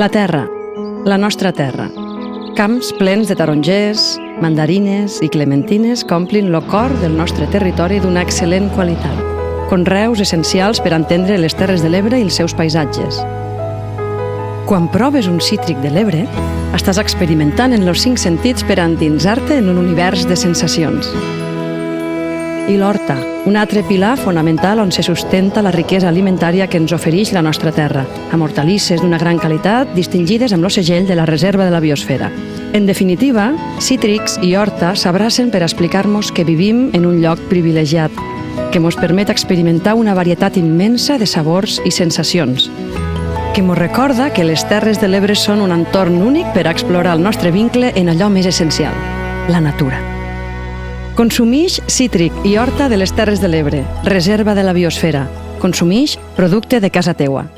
La terra, la nostra terra. Camps plens de tarongers, mandarines i clementines que omplin el cor del nostre territori d'una excel·lent qualitat. Conreus essencials per entendre les Terres de l'Ebre i els seus paisatges. Quan proves un cítric de l'Ebre, estàs experimentant en els 5 sentits per endinsar-te en un univers de sensacions. I l'horta, un altre pilar fonamental on se sustenta la riquesa alimentària que ens ofereix la nostra terra, amb hortalisses d'una gran qualitat distingides amb el segell de la Reserva de la Biosfera. En definitiva, cítrics i horta s'abracen per explicar-nos que vivim en un lloc privilegiat, que ens permet experimentar una varietat immensa de sabors i sensacions, que ens recorda que les Terres de l'Ebre són un entorn únic per a explorar el nostre vincle en allò més essencial, la natura. Consumix cítric i horta de les Terres de l'Ebre, Reserva de la Biosfera. Consumix producte de casa teua.